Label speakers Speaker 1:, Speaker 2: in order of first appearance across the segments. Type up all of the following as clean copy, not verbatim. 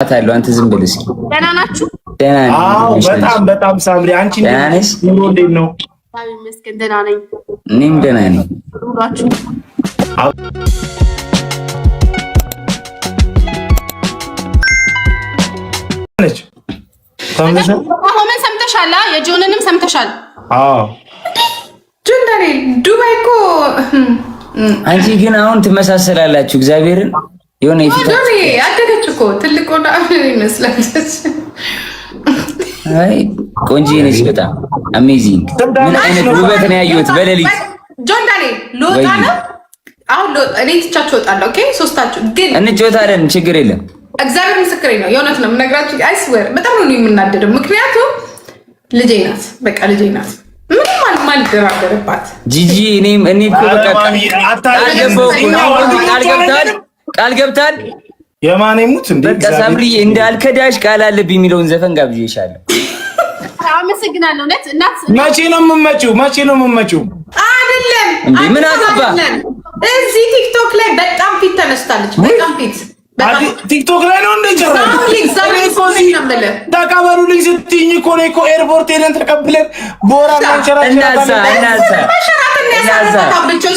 Speaker 1: አታለው አንተ ዝም ብለህ እስኪ
Speaker 2: ደህና ናችሁ?
Speaker 1: ደህና ነኝ።
Speaker 3: አዎ በጣም ሳምሪ አንቺ እንዴት ነው?
Speaker 2: ታዲያ መስገን ደህና ነኝ።
Speaker 1: እኔም ደህና ነኝ።
Speaker 2: ሁላችሁ
Speaker 3: ነች
Speaker 2: ታመሰ ሰምተሻል? የጆንንም ሰምተሻል?
Speaker 3: አዎ
Speaker 4: ጆን ዳንኤል ዱባይ እኮ
Speaker 1: አንቺ ግን አሁን ትመሳሰላላችሁ እግዚአብሔርን የሆነ ይፍታ
Speaker 4: አደገች እኮ ትልቅ ሆና ይመስላል።
Speaker 1: አይ ቆንጆ ነሽ በጣም አሜዚንግ። ምን አይነት ውበት ነው ያየሁት በሌሊት።
Speaker 4: ጆን ዳንኤል ሎጣ ነው አሁን እኔ ትቻችሁ እወጣለሁ። ኦኬ ሶስታችሁ ግን
Speaker 1: እንጫወታለን፣ ችግር የለም።
Speaker 4: እግዚአብሔር ምስክሬ ነው፣ የእውነት ነው የምነግራችሁ። አይስዌር በጣም ነው የምናደደው፣ ምክንያቱም ልጄ ናት፣ በቃ ልጄ ናት። ምንም አልደራደርባት
Speaker 1: ጂጂ። እኔ እኮ በቃ ቃል ገብታል
Speaker 3: የማን ሙት እንዴ
Speaker 1: በቃ ሳምሪ እንዳልከዳሽ ቃል አለብኝ የሚለውን ዘፈን ጋብዤሻለሁ።
Speaker 2: አመሰግናለሁ። እናት
Speaker 3: መቼ ነው የምመጪው?
Speaker 4: አይደለም
Speaker 1: እንዴ ምን አገባ?
Speaker 4: እዚህ ቲክቶክ ላይ በጣም ፊት ተነስታለች። በጣም ፊት
Speaker 3: ቲክቶክ ላይ ነው እንደ ጀራ ተቀበሉ ልጅ ስትይኝ እኮ ነው እኮ ኤርፖርት ሄደን ተቀብለን ቦራ ማንቸራ
Speaker 1: እናዛ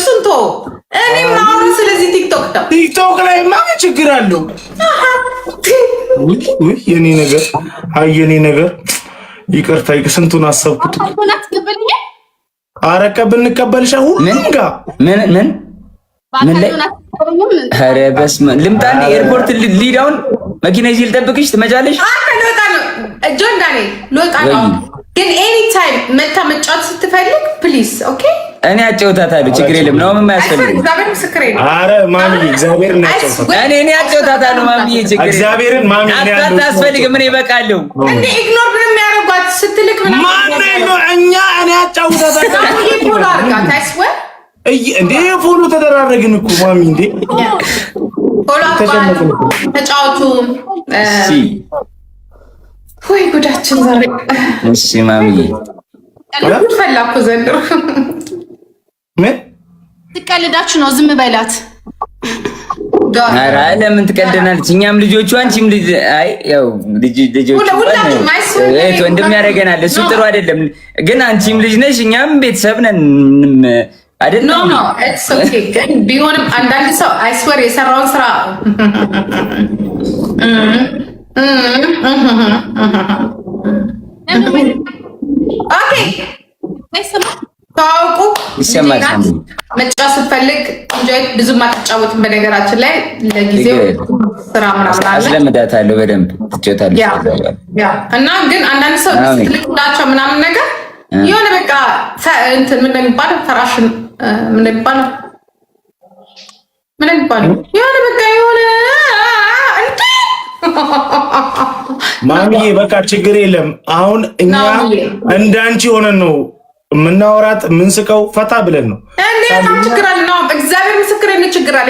Speaker 4: ስንቶ እኔ ማውሩ ስለዚህ ቲክቶክ
Speaker 3: ላይ ምን ችግር አለው? የኔ ነገር ይቅርታ ስንቱን አሰብኩት። አረቀ ብንቀበልሻ ሁሉም ጋር ምን ላይ ኧረ በስመ ልምጣን ኤርፖርት ሊዳውን መኪና ይዤ ልጠብቅሽ ትመጫለሽ?
Speaker 4: ልወጣ ነው ጆን ዳንኤል ልወጣ ነው፣ ግን ኤኒ ታይም መጫወት ስትፈልግ ፕሊዝ ኦኬ
Speaker 1: እኔ አጫውታታለሁ፣ ችግር የለም። ነው ምን ያስፈልግ?
Speaker 4: እግዚአብሔር ምስክሬ ነው።
Speaker 3: አረ ማሚ እግዚአብሔር እናጫውታታለሁ።
Speaker 1: እኔ አጫውታታለሁ ማሚ፣ ችግር የለም።
Speaker 3: እግዚአብሔርን ማሚ
Speaker 1: አታስፈልግም። ምን ይበቃለሁ
Speaker 4: እንዴ ኢግኖር ምንም ያደርጓት ስትልክ ምንም
Speaker 3: ማን ነው እኛ እኔ አጫውታታለሁ።
Speaker 4: ይቦላ አርጋት አይስወር
Speaker 3: እንዴ ፎሎ ተደራረግን እኮ ማሚ። እንዴ
Speaker 4: ፎሎ ተጫወቱ። ወይ ጉዳችን ዛሬ።
Speaker 1: እሺ ማሚ
Speaker 4: ፈላኩ ዘንድሮ
Speaker 3: ምን
Speaker 2: ትቀልዳችሁ ነው? ዝም በላት።
Speaker 1: ኧረ ለምን ትቀልደናለች? እኛም ልጆቹ አንቺም ልጅ አይ ያው ልጆቹ ወንድም ያደርገናል። እሱ ጥሩ አይደለም፣ ግን አንቺም ልጅ ነሽ እኛም ቤተሰብ ነን አይደል?
Speaker 4: ኖ ኢትስ ኦኬ። ግን ቢሆንም አንዳንድ ሰው አይስወር የሰራውን ስራ ኦኬ ታውቁ
Speaker 1: ይሰማል።
Speaker 4: መጫወት ስትፈልግ እንጆይ ብዙም አትጫወትም። በነገራችን ላይ ለጊዜው ስራ ምናምን አለ
Speaker 1: አስለምዳታለሁ፣ በደንብ ትጫወታለች።
Speaker 4: እና ግን አንዳንድ ሰው ልክላቸው ምናምን ነገር የሆነ በቃ እንትን ምን እንደሚባለው ፈራሽን ምን እንደሚባለው የሆነ በቃ የሆነ
Speaker 3: ማሚዬ በቃ ችግር የለም። አሁን እኛ እንዳንቺ ሆነን ነው የምናወራት የምንስቀው፣ ፈታ ብለን ነው።
Speaker 4: እንዴት ችግር አለ ነው? እግዚአብሔር ምስክር ነው። ችግር አለ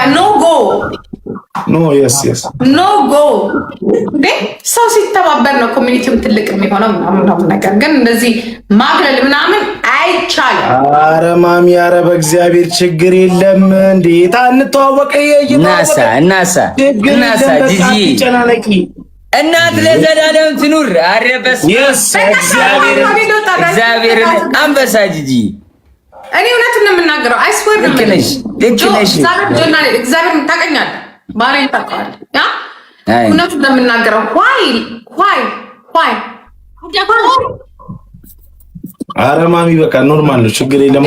Speaker 4: ኖ ጎ ሰው ሲተባበር ነው ኮሚኒቲውም ትልቅ የሚሆነው ምናምን ነገር፣ ግን እንደዚህ ማግለል ምናምን አይቻልም።
Speaker 3: አረ ማሚ አረ በእግዚአብሔር ችግር የለም። እንዴት አንተዋወቀ?
Speaker 1: እናሳ ጂጂ እናት ለዘላለም ትኑር። አረ በስመ እግዚአብሔርን አንበሳ ጂጂ
Speaker 4: እኔ እውነቱን ነው የምናገረው። አይስወር ነው
Speaker 1: ልክነሽ።
Speaker 4: እግዚአብሔር ታውቀኛለህ፣ ባሪያ ታውቀዋለህ። እውነቱን ነው የምናገረው።
Speaker 3: አረ ማሚ በቃ ኖርማል ነው፣ ችግር የለም።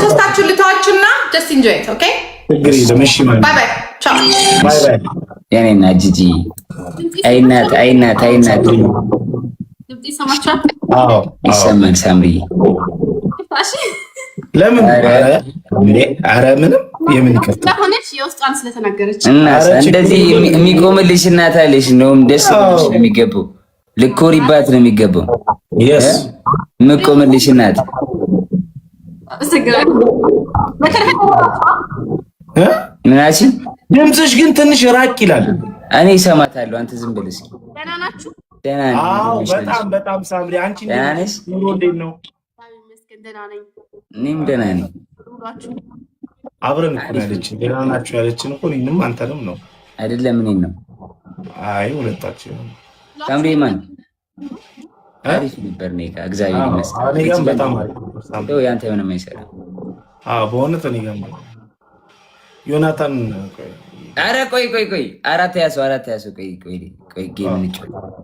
Speaker 4: ሶስታችሁ ልተዋችሁና ጀስት ኢንጆይ ኢት ኦኬ።
Speaker 3: ችግር የለም። እሺ ማሚ
Speaker 4: ባይ ባይ ቻው።
Speaker 1: የኔና ጂጂ አይናት
Speaker 2: ይሰማችኋል?
Speaker 3: አዎ
Speaker 1: ይሰማል። ሳምሪ
Speaker 3: ለምን አረ ምንም የምን ይከፍታ
Speaker 2: ለሆነች የውስጧን ስለተናገረች
Speaker 1: እና እንደዚህ የሚቆምልሽ እናት አለሽ። እንደውም ደስ ብሎሽ ነው የሚገባው፣ ልኮሪባት ነው የሚገባው። የምቆምልሽ እናት ምናሲ።
Speaker 3: ድምፅሽ ግን ትንሽ ራቅ ይላል።
Speaker 1: እኔ እሰማታለሁ፣ አንተ ዝም ብለሽ።
Speaker 2: ደህና ናችሁ?
Speaker 1: ደህና ነኝ።
Speaker 3: በጣም ሳምሪ አንቺ
Speaker 1: ደህና ነሽ?
Speaker 3: እንዴት ነው?
Speaker 2: ደህና ነኝ።
Speaker 1: እኔም ደህና ነኝ።
Speaker 3: አብረን እኮ ያለችን ደህና ናችሁ ያለችን እኮ እኔንም አንተንም ነው
Speaker 1: አይደለም? እኔን ነው።
Speaker 3: አይ ሁለታችን
Speaker 1: ሳምሪ ማን አሪፍ ነበር። እኔ ጋር እግዚአብሔር ይመስገን።
Speaker 3: እኔ ጋር በጣም አሪፍ ነው።
Speaker 1: ያንተ የሆነ ማይሰራ
Speaker 3: በእውነት እኔ ጋር ዮናታን
Speaker 1: ኧረ ቆይ አራት ያሱ ቆይ ጌም እንጫወት።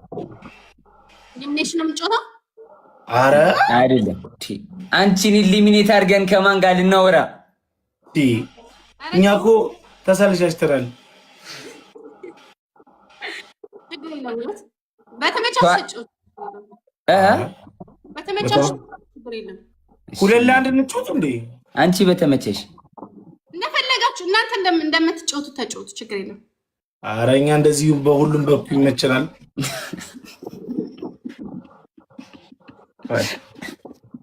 Speaker 2: ሊሚኔሽን ነው የምንጫወተው?
Speaker 3: ኧረ
Speaker 1: አይደለም። አንቺን ኢሊሚኔት አድርገን ከማን ጋር ልናወራ?
Speaker 3: እኛ እኮ ተሰልቻችተናል። ሁለት ለአንድ እንጫወት እንዴ?
Speaker 1: አንቺ በተመቸሽ
Speaker 2: እንደፈለጋችሁ እናንተ እንደምትጫወቱ ተጫወቱ፣ ችግር የለም።
Speaker 3: ኧረ እኛ እንደዚሁ በሁሉም በኩል ይመችናል።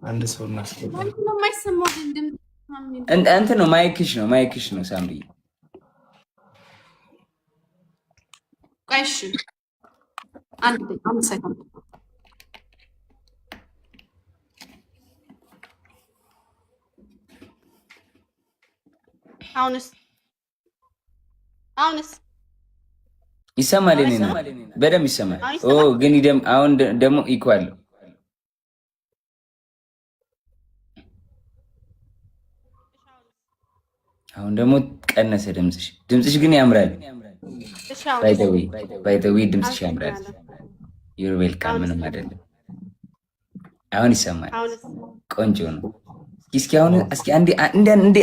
Speaker 3: አንድ ሰው እናስገባ።
Speaker 1: እንትን ነው ማይክሽ ነው ሳምሪ።
Speaker 2: ቆይሽ አንድ ሰከንድ አሁንስ
Speaker 1: ይሰማል? እኔ ነው በደምብ ይሰማል። ግን አሁን ደግሞ ኢኳል አሁን ደግሞ ቀነሰ ድምፅሽ ግን ያምራል። ባይተዊ ድምፅሽ ያምራል። ዩር ዌልካም። ምንም አይደለም። አሁን ይሰማል። ቆንጆ ነው። እስኪ አሁን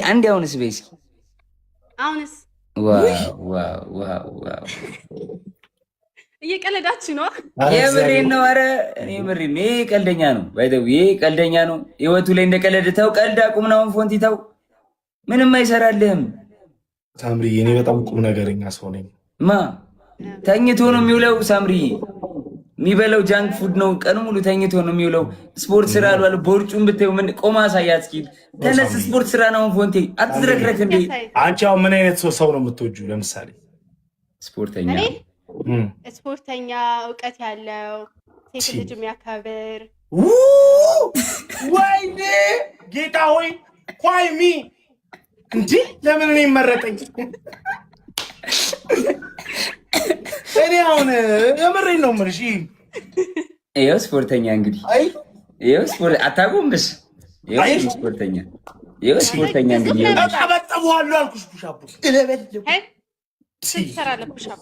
Speaker 1: አንዴ አሁንስ በይ እስኪ
Speaker 2: አሁንስ።
Speaker 1: ዋው
Speaker 2: እየቀለዳችሁ ነው?
Speaker 1: የምሬን ነው። ኧረ እኔ የምሬን ነው። ይሄ ቀልደኛ ነው። ባይተዊ ይሄ ቀልደኛ ነው። ህይወቱ ላይ እንደቀለደ ተው። ቀልድ አቁም ነው። ፎንቲ ተው። ምንም አይሰራልህም
Speaker 3: ሳምሪ። እኔ በጣም ቁም ነገረኛ ሰው ነኝ።
Speaker 1: ተኝቶ ነው የሚውለው ሳምሪ። የሚበላው ጃንክ ፉድ ነው። ቀኑ ሙሉ ተኝቶ ነው የሚውለው። ስፖርት ስራ አልዋለ። ቦርጩን ብታዩ ምን ቆማ ሳያት እስኪ ተነስ። ስፖርት ስራ ነው ፎንቴ። አትዝረክረክ እንዴ
Speaker 3: አንቺ። አሁን ምን አይነት ሰው ነው የምትወጁ? ለምሳሌ
Speaker 2: ስፖርተኛ፣ እውቀት ያለው ሴት ልጅ የሚያከብር።
Speaker 3: ወይኔ ጌታ ሆይ ኳይሚ እንዴ! ለምን እኔ መረጠኝ? እኔ አሁን የምሬን ነው የምልሽ።
Speaker 1: ይኸው ስፖርተኛ እንግዲህ ይኸው ስፖርት አታውቁምሽ? ይኸው ስፖርተኛ እንግዲህ
Speaker 3: አበጠበዋለሁ አልኩሽ። ፑሻፕ
Speaker 2: ትሰራለህ? ፑሻፕ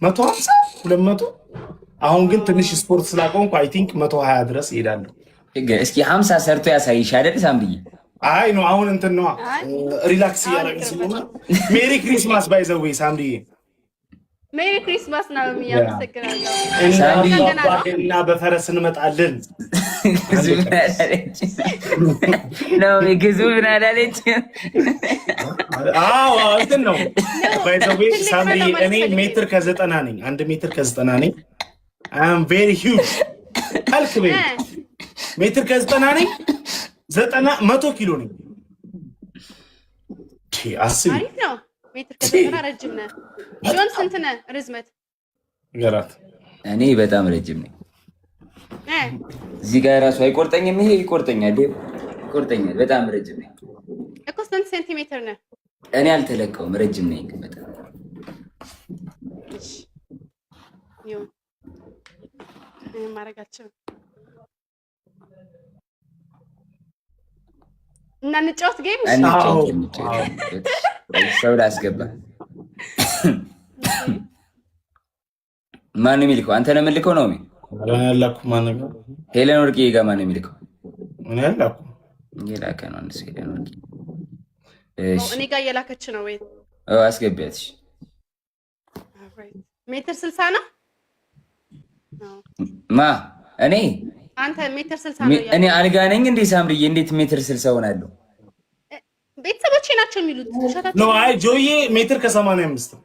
Speaker 3: 150 200። አሁን ግን ትንሽ ስፖርት ስላቆምኩ አይ ቲንክ 120 ድረስ እሄዳለሁ።
Speaker 1: እስኪ 50 ሰርቶ ያሳይሽ አይደል ሳምብዬ?
Speaker 3: አይ ነው አሁን እንትን ነው ሪላክስ እያደረግን ስለሆነ። ሜሪ ክሪስማስ ባይ ዘ ዌይ ሳምብዬ።
Speaker 2: ሜሪ ክሪስማስ ነው የሚያመሰግናለሁ።
Speaker 3: እና በፈረስ እንመጣለን።
Speaker 1: ግዙ ምን አላለች?
Speaker 3: አዎ እንትን ነው ባይ ዘ ዌይ ሳምብዬ። እኔ ሜትር ከ90 ነኝ። 1 ሜትር ከ90 ነኝ። አም ቬሪ ሂውጅ አልክ በይ። ሜትር ከ90 ነኝ። 100 ኪሎ ነኝ። አስቢ።
Speaker 2: አሪፍ ነው። ሜትር ከ90 ረጅም ነህ። ጆን ስንት ነህ ርዝመት?
Speaker 3: ገራት
Speaker 1: እኔ በጣም ረጅም ነኝ። እዚህ ጋር ራሱ አይቆርጠኝም። ይሄ ይቆርጠኛል። በጣም ረጅም ነኝ
Speaker 2: እኮ። ስንት ሴንቲሜትር ነህ?
Speaker 1: እኔ አልተለቀውም። ረጅም ነኝ በጣም።
Speaker 2: ማረጋቸው እና እንጫወት ጌም።
Speaker 1: ሰው ላስገባ። ማን የሚልከው? አንተ ነው የምልከው ነው? ሄለን ወርቄ ጋር ማን የሚልከው? እየላከ ነው አንድ ሄለን ወርቄ።
Speaker 2: እኔ ጋር እየላከች ነው ወይ?
Speaker 1: አስገቢያት።
Speaker 2: ሜትር 60 ነው
Speaker 1: እኔ
Speaker 2: አንተ ሜትር 60 ነው።
Speaker 1: እኔ አልጋ ነኝ እንዴ ሳምብዬ? እንዴት ሜትር 60 ሆናለሁ?
Speaker 2: ቤተሰቦቼ ናቸው የሚሉት።
Speaker 3: ነው አይ ጆዬ ሜትር ከ85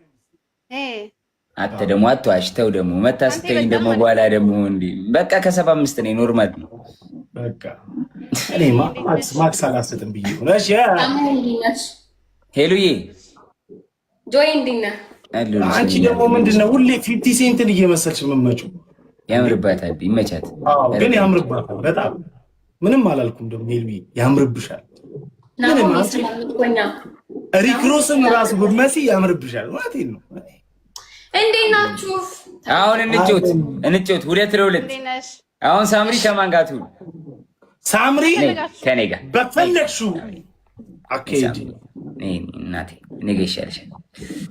Speaker 1: አተ ደግሞ አትዋሽ። ተው ደግሞ መታስተኝ ደግሞ በኋላ ደግሞ እንዴ በቃ ከ75 ነኝ። ኖርማል ነው
Speaker 3: በቃ። እኔ ማክስ አላሰጥም ብዬ ነው። እሺ
Speaker 1: ሄሉዬ
Speaker 2: ጆይ እንዲና
Speaker 3: አንቺ ደግሞ ምንድነው ሁሌ 50 ሴንትን እየመሰልሽ የምትመጪው?
Speaker 1: ያምርባታል። ይመቻት።
Speaker 3: ግን ያምርባታል በጣም ምንም አላልኩም። ደግሞ ሄልቢ ያምርብሻል። ሪክሮስም ራሱ ብትመሲ ያምርብሻል። እውነቴን ነው።
Speaker 2: እንዴት ናችሁ?
Speaker 1: አሁን እንጫወት 2-2 አሁን ሳምሪ ከማን ጋር ትሁን?
Speaker 3: ሳምሪ
Speaker 1: ከኔ ጋር
Speaker 3: በፈለግሽው አካሄድ
Speaker 1: እናቴ እኔ ጋር ይሻልሻል።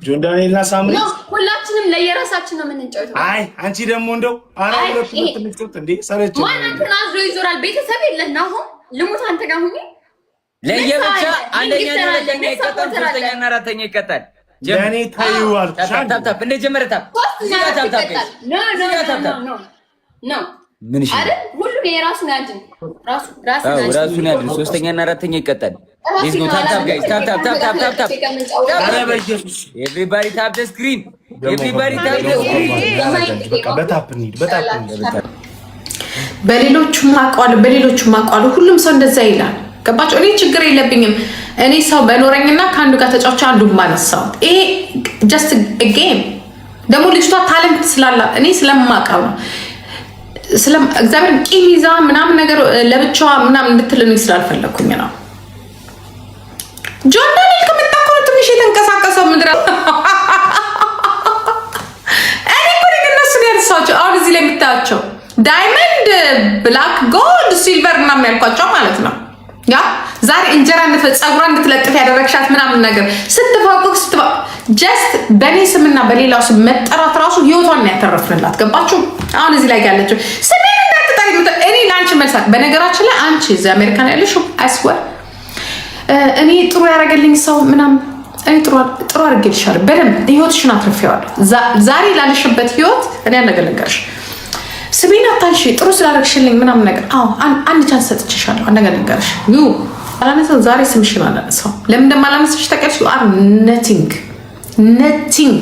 Speaker 3: ጆን ዳንኤልና ሳምሪ
Speaker 2: ሁላችንም ለየራሳችን ነው የምንጫወተው።
Speaker 3: አይ አንቺ ደግሞ እንደው ሁለት ምትጫወት እንዴ ሰለች
Speaker 2: ማን አንተን አዝሮ ይዞራል? ቤተሰብ የለና አሁን ልሙት አንተ ጋር ሁኚ
Speaker 1: ለየብቻ አንደኛ ሁለተኛ ይቀጣል፣ ሶስተኛና አራተኛ ይቀጣል።
Speaker 3: ለኔ ታዩዋል
Speaker 1: ታፕ እንደጀመረ ታፕ
Speaker 2: ኖ
Speaker 1: ምን ይሻላል?
Speaker 2: ሁሉም የራሱን ያድን
Speaker 1: ራሱን ያድን። ሶስተኛና አራተኛ ይቀጣል። ሌትስ ጎ ታፕ ጋይስ ታፕ
Speaker 3: ኧረ በኢየሱስ
Speaker 1: ኤቭሪባዲ ታፕ ዘ ስክሪን ኤቭሪባዲ ታፕ ዘ ስክሪን።
Speaker 3: በታፕ እንሂድ በታፕ
Speaker 4: በሌሎቹም አውቃለሁ ሁሉም ሰው እንደዛ ይላል። ገባችሁ? እኔ ችግር የለብኝም። እኔ ሰው በኖረኝና ከአንዱ ጋር ተጫውቼ አንዱን ማነሳው ይሄ ጀስት ጌም። ደግሞ ልጅቷ ታለንት ስላላት እኔ ስለማውቀው ነው። እግዚአብሔር ቂም ይዛ ምናምን ነገር ለብቻዋ ምናምን እንድትል እኔ ስላልፈለኩኝ ነው። ጆን ዳንኤል ከመጣ እኮ ነው ትንሽ የተንቀሳቀሰው ምድረ እኔ እኮ ነኝ እነሱን ያነሳኋቸው። አሁን እዚህ ላይ የምታያቸው ዳይመንድ፣ ብላክ፣ ጎልድ፣ ሲልቨር ምናምን ያልኳቸው ማለት ነው። ያ ዛሬ እንጀራነት ፀጉሯ እንድትለጥፍ ያደረግሻት ምናምን ነገር ስትፋቁቅ ጀስት በእኔ ስምና በሌላው ስም መጠራት ራሱ ህይወቷን ያተረፍንላት። ገባችሁ? አሁን እዚህ ላይ ያለችው ስሜን እንዳትጠሪ እኔ ለአንቺ መልሳት። በነገራችን ላይ አንቺ እዚህ አሜሪካን ያለሽው አይስወር እኔ ጥሩ ያደረገልኝ ሰው ምናምን እኔ ጥሩ አድርጌልሻለሁ። በደንብ ህይወትሽን አትርፌዋለሁ። ዛሬ ላለሽበት ህይወት እኔ አነገለገርሽ ስሜን አታንሺ ጥሩ ስላደረግሽልኝ ምናምን ነገር። አዎ አንድ ቻንስ ሰጥቼሻለሁ። አንድ ነገር ልንገርሽ አላነሳው ዛሬ ስምሽን አላነሳው። ለምን እንደማላነሳሽ ታውቂያለሽ? ዩ አር ነቲንግ።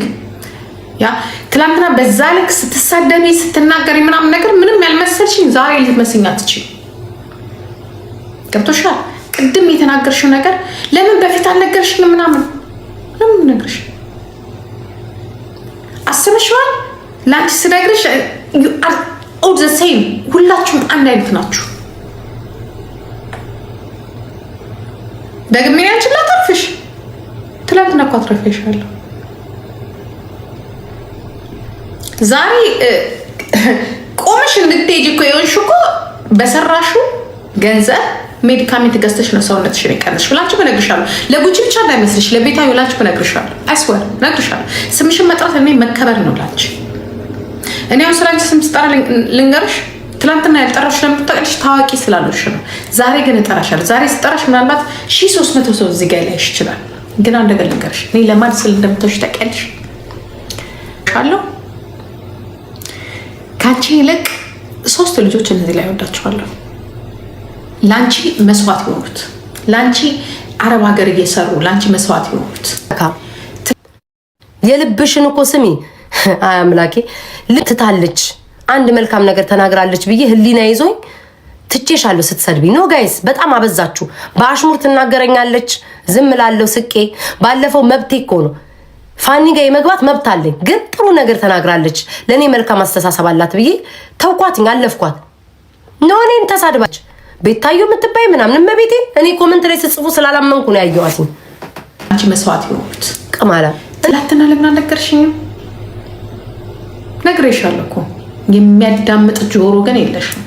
Speaker 4: ያ ትላንትና በዛ ልክ ስትሳደቢ ስትናገሪ ምናምን ነገር ምንም ያልመሰልሽኝ ዛሬ ልትመስኝ አትችይም። ገብቶሻል? ቅድም የተናገርሽው ነገር ለምን በፊት አልነገርሽኝም ምናምን ለምን ነገርሽ አስበሽዋል? ላንቺ ስነግርሽ ዩ አር ኦል ዘ ሴም። ሁላችሁም አንድ አይነት ናችሁ። ደግሜ ያንቺን ላተርፍሽ ትላንትና እኮ አትረፌሻለሁ። ዛሬ ቆመሽ እንድትሄጂ እኮ የሆንሽ እኮ በሰራሹ ገንዘብ ሜዲካሜንት ገዝተሽ ነው ሰውነትሽን የቀነስሽ ብላችሁ እነግርሻለሁ። ለጉቺ ብቻ እንዳይመስልሽ ለቤታዊ ብላችሁ እነግርሻለሁ። አይስወር እነግርሻለሁ። ስምሽን መጥራት እኔ መከበር ነው ላንቺ። እኔ አሁን ስላንቺ ስም ስጠራ ልንገርሽ፣ ትላንትና ያልጠራሽ ለምትጠቅልሽ ታዋቂ ስላለሽ ነው። ዛሬ ግን እጠራሻለሁ። ዛሬ ስጠራሽ ምናልባት 1300 ሰው እዚህ ጋር ላይሽ ይችላል። ግን አንድ ነገር ልንገርሽ፣ እኔ ለማን ስል እንደምትወሽ ታውቂያለሽ አለው። ከአንቺ ይልቅ 3 ልጆች እነዚህ ላይ ወዳቸዋለሁ። ላንቺ መስዋዕት የሆኑት ላንቺ አረብ ሀገር እየሰሩ ላንቺ መስዋዕት የሆኑት
Speaker 5: የልብሽን እኮ ስሚ አምላኬ ልትታለች አንድ መልካም ነገር ተናግራለች ብዬ ህሊና ይዞኝ ትቼሻለሁ ስትሰድቢ ነው። ጋይስ በጣም አበዛችሁ። በአሽሙር ትናገረኛለች ዝም እላለሁ ስቄ። ባለፈው መብቴ እኮ ነው ፋኒ ጋር የመግባት መብት አለኝ። ግን ጥሩ ነገር ተናግራለች ለኔ መልካም አስተሳሰብ አላት ብዬ ተውኳትኝ አለፍኳት። ነው እኔን ተሳድባች ቤታዩ የምትባይ ምናምን መቤቴ እኔ ኮመንት ላይ ስጽፉ ስላላመንኩ ነው ያየዋትኝ።
Speaker 4: አንቺ መስዋዕት የሆኑት
Speaker 5: ቅማላ
Speaker 4: ትላንትና ለምን አልነገርሽኝም? ነግሬሻለሁ እኮ የሚያዳምጥ ጆሮ ግን የለሽም።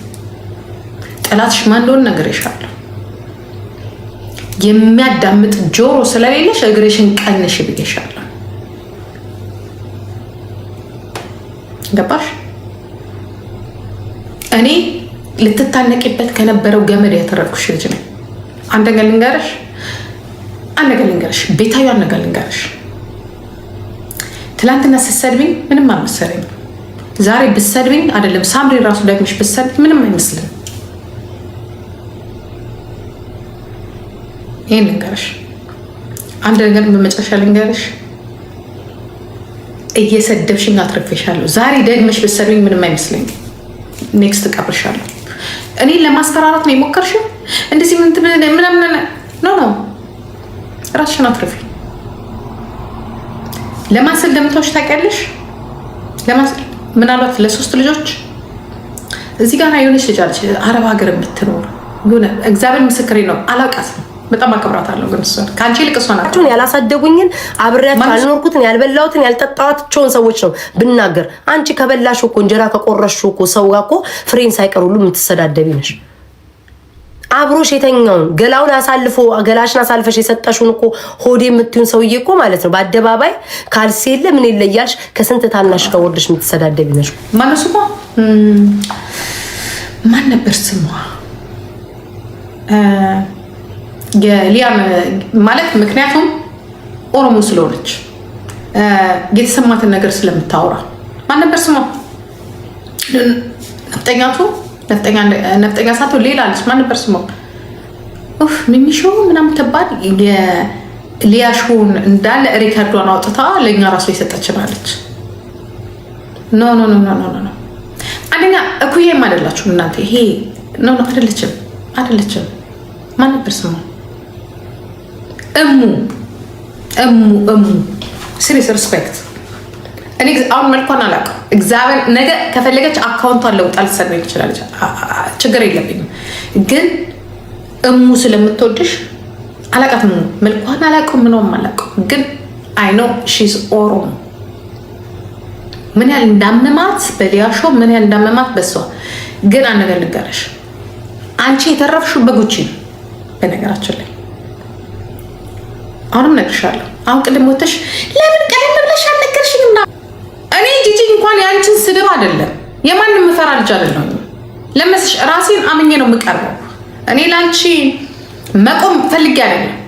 Speaker 4: ጠላትሽ ማን እንደሆነ ነግሬሻለሁ። የሚያዳምጥ ጆሮ ስለሌለሽ እግርሽን ቀንሽ ብዬሻለሁ። ገባሽ? እኔ ልትታነቂበት ከነበረው ገመድ ያተረፍኩሽ ልጅ ነኝ። አንድ ነገር ልንገርሽ ቤታዩ፣ አንድ ነገር ልንገርሽ። ትላንትና ስትሰድቢኝ ምንም አልመሰለኝም። ዛሬ ብትሰድቢኝ አይደለም ሳምሪ ራሱ ደግመሽ ብትሰድቢኝ ምንም አይመስልም። ይሄን ልንገርሽ። አንድ ነገር በመጨረሻ ልንገርሽ፣ እየሰደብሽኝ አትረፌሻለሁ። ዛሬ ደግመሽ ብትሰድቢኝ ምንም አይመስለኝም። ኔክስት እቀብርሻለሁ። እኔን ለማስፈራራት ነው የሞከርሽው። እንደዚህ ምናምን ነው ራስሽን አትረፊ። ለማንሰል እንደምታውሽ ታውቂያለሽ። ምናልባት ለ3 ልጆች እዚህ ጋር የሆነች ልጅ አለች አረብ ሀገር የምትኖር የሆነ እግዚአብሔር ምስክሬ ነው አላውቃትም። በጣም አከብራታለሁ ግን እሷን ካንቺ ልቅ እሷ ናቸው
Speaker 5: ያላሳደጉኝን አብሬያቸው ያልኖርኩትን ያልበላሁትን ያልጠጣኋቸውን ሰዎች ነው ብናገር። አንቺ ከበላሽ እኮ እንጀራ ከቆረሽ እኮ ሰው ጋር እኮ ፍሬን ሳይቀር ሁሉ የምትሰዳደቢ ነሽ። አብሮሽ የተኛውን ገላውን አሳልፎ ገላሽን አሳልፈሽ የሰጠሽውን እኮ ሆዴ የምትዩን ሰውዬ እኮ ማለት ነው በአደባባይ ካልሲ የለ ምን የለ እያልሽ ከስንት ታናሽ ከወርድሽ የምትሰዳደቢ ነሽ።
Speaker 4: ማነው ስሟ? ማን ነበር ስሟ? የሊያም ማለት ምክንያቱም ኦሮሞ ስለሆነች የተሰማትን ነገር ስለምታወራ። ማን ነበር ስሟ? ነፍጠኛ ሳቶ ሌላ አለች። ማን ነበር ስሟ? ሚሚሾ ምናምን ተባል። የሊያሾን እንዳለ ሪካርዷን አውጥታ ለእኛ ራሱ የሰጠችናለች። ኖ አንደኛ እኩዬም አይደላችሁም እናንተ። ይሄ ኖ አይደለችም። ማን ነበር ስሟ? እሙ ሲሪየስ ሪስፔክት። እኔ አሁን መልኳን አላውቅም። እግዚአብሔር ነገ ከፈለገች አካውንቷን ለውጣ ልትሰድበኝ ትችላለች። ችግር የለብኝም። ግን እሙ ስለምትወድሽ አላውቃትም። መልኳን አላውቅም፣ ምንም አላውቅም። ግን አይ ኖ ሺዝ ኦሮሞ። ምን ያህል እንዳመማት በሊያሾ ምን ያህል እንዳመማት በሷ። ግን አንድ ነገር ልንገርሽ፣ አንቺ የተረፍሽው በጉቺ ነው። በነገራችን ላይ አሁንም ነግርሻለሁ። አሁን ቅድም ወተሽ ለምን ቀደም ብለሽ አልነገርሽኝም? እኔ ጂጂ እንኳን ያንቺን ስድብ አይደለም የማንም ምፈራ ልጅ አይደለም። ለመስሽ ራሴን አምኜ ነው የምቀርበው። እኔ ላንቺ መቆም ፈልጌ አይደለም።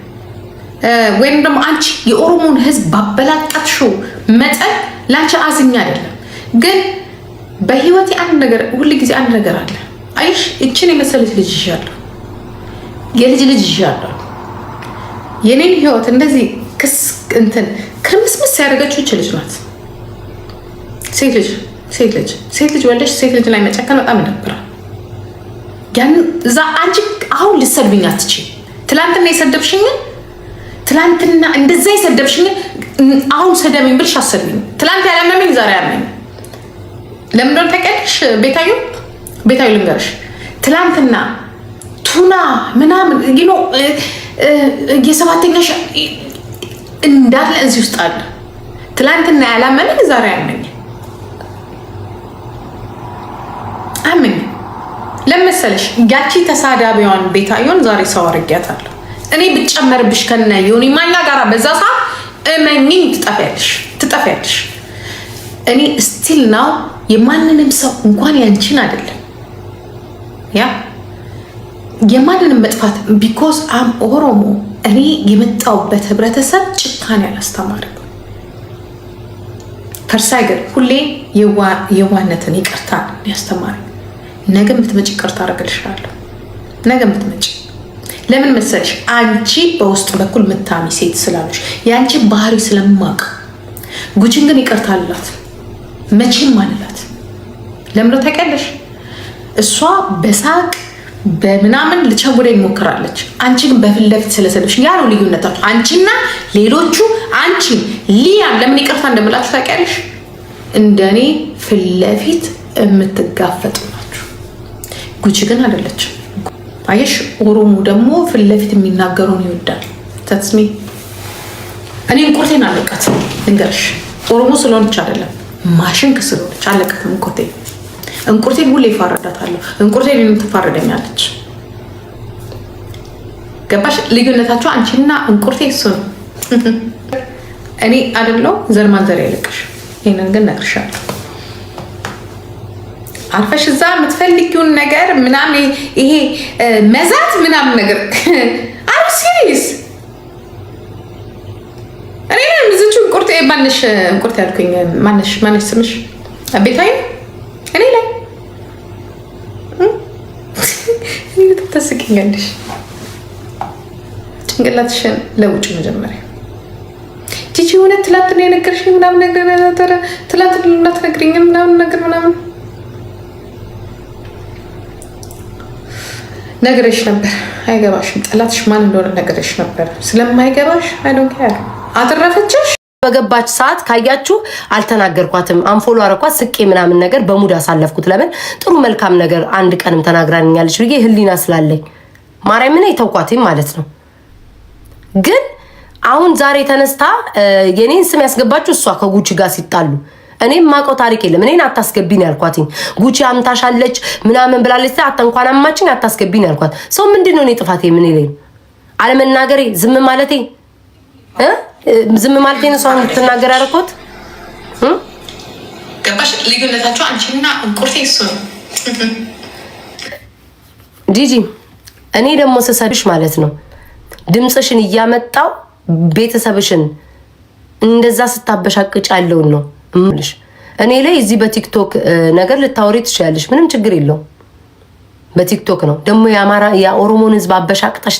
Speaker 4: ወይም ደግሞ አንቺ የኦሮሞን ሕዝብ ባበላቀጥሽው መጠን ላንቺ አዝኛ አይደለም። ግን በህይወቴ አንድ ነገር ሁሉ ጊዜ አንድ ነገር አለ። አይሽ እቺን የመሰለች ልጅ ይሻለሁ፣ የልጅ ይሻለሁ። የኔን ህይወት እንደዚህ ክስ እንትን ክርምስምስ ያደረገችው እቺ ልጅ ናት። ሴት ልጅ ወልደሽ ሴት ልጅ ላይ መጨከን በጣም ይደብራል። ያን እዛ አንቺ አሁን ልትሰድብኝ አትችይም። ትላንትና የሰደብሽኝ ትላንትና እንደዛ የሰደብሽኝ አሁን ሰደብኝ ብልሽ አሰድብኝ። ትላንት ያላመመኝ ዛሬ ያመመኝ ለምን እንደሆነ ታውቂያለሽ? ቤታዩ ልንገርሽ፣ ትላንትና ቱና ምናምን ይኖ የሰባተኛ እንዳለ እዚህ ውስጥ አለ። ትላንትና ያላመመኝ ዛሬ ያመመኝ አመኝ። ለምሳሌሽ ያቺ ተሳዳቢዋን ቤታዩን ዛሬ ሰው አድርጊያታለሁ። እኔ ብጨመርብሽ ከነ ዮኒ ማኛ ጋራ በዛ ሰዓት እመኚኝ ትጠፊያለሽ። እኔ ስቲል ናው የማንንም ሰው እንኳን ያንቺን አይደለም ያ የማንንም መጥፋት ቢኮዝ አም ኦሮሞ እኔ የመጣውበት ህብረተሰብ ጭካኔ ያላስተማረ ፈርሳይገር ሁሌ የዋነትን ይቅርታ ያስተማረ። ነገ የምትመጪ ይቅርታ አደርግልሻለሁ። ነገ የምትመጪ ለምን መሰለሽ? አንቺ በውስጥ በኩል ምታሚ ሴት ስላለሽ የአንቺ ባህሪ ስለማቅ ጉቺን ግን ይቅርታ አላት መቼም አላት። ለምን ታውቂያለሽ? እሷ በሳቅ በምናምን ልቸውደኝ ሞክራለች። አንቺ ግን በፊት ለፊት ስለሰለሽ ያ ነው ልዩነታችሁ አንቺና ሌሎቹ። አንቺ ሊያን ለምን ይቅርታ እንደምላችሁ ታውቂያለሽ? እንደኔ ፊት ለፊት የምትጋፈጡ ናችሁ። ጉቺ ግን አይደለችም። አየሽ፣ ኦሮሞ ደግሞ ፊት ለፊት የሚናገሩን ይወዳል። ተስሚ እኔ እንቁርቴን አለቃት ልንገርሽ። ኦሮሞ ስለሆነች አይደለም ማሽን ስለሆነች አለቃት እንቁርቴን ሁሌ ይፋረዳታለሁ። እንቁርቴን የምትፋረደኛለች። ገባሽ? ልዩነታቸው አንቺና እንቁርቴ እሱ ነው። እኔ አይደለው ዘር ማንዘር ያለቅሽ። ይሄንን ግን ነግርሻለሁ። አርፈሽ እዛ የምትፈልጊውን ነገር ምናምን ይሄ መዛት ምናምን ነገር አር ሲሪየስ እኔ ምዝቹ እንቁርቴ ማነሽ እንቁርቴ ያልኩኝ ማነሽ ስምሽ ቤታዩ እኔ ላይ ተስቂኛለሽ። ጭንቅላትሽን ለውጭ መጀመሪያ ጂጂ ሆነ ትላንትና የነገርሽኝ ምናምን ነገር ትላንትና እንዳትነግሪኝ ምናምን ነገር ምናምን ነገርሽ ነበር። አይገባሽም። ጠላትሽ ማን እንደሆነ ነገርሽ ነበር። ስለማይገባሽ አይዶን ካር አተረፈችሽ። በገባች ሰዓት ካያችሁ አልተናገርኳትም። አንፎሎ አረኳት ስቄ ምናምን ነገር በሙድ አሳለፍኩት። ለምን ጥሩ መልካም ነገር አንድ ቀንም ተናግራኛለች ብዬ ህሊና ስላለኝ
Speaker 5: ማርያምን የተውኳትኝ ማለት ነው። ግን አሁን ዛሬ ተነስታ የኔን ስም ያስገባችሁ እሷ ከጉቺ ጋር ሲጣሉ እኔም ማውቀው ታሪክ የለም። እኔን አታስገቢኝ ያልኳትኝ ጉቺ አምታሻለች ምናምን ብላለች። እንኳን አማችኝ አታስገቢኝ ያልኳት ሰው ምንድን ነው? እኔ ጥፋቴ ምን ይለኝ? አለመናገሬ ዝም ማለቴ ዝም ማለቴ ነው ሰው እንድትናገር ያደረኩት።
Speaker 4: ገባሽ? ልዩነታቸው አንቺና ቁርቴ እሱ ነው።
Speaker 5: ጂጂ እኔ ደግሞ ስሰድሽ ማለት ነው ድምፅሽን እያመጣው ቤተሰብሽን እንደዛ ስታበሻቅጭ ያለውን ነው እምልሽ። እኔ ላይ እዚህ በቲክቶክ ነገር ልታወሪ ትችያለሽ፣ ምንም ችግር የለው። በቲክቶክ ነው ደግሞ የኦሮሞን ህዝብ አበሻቅጠሽ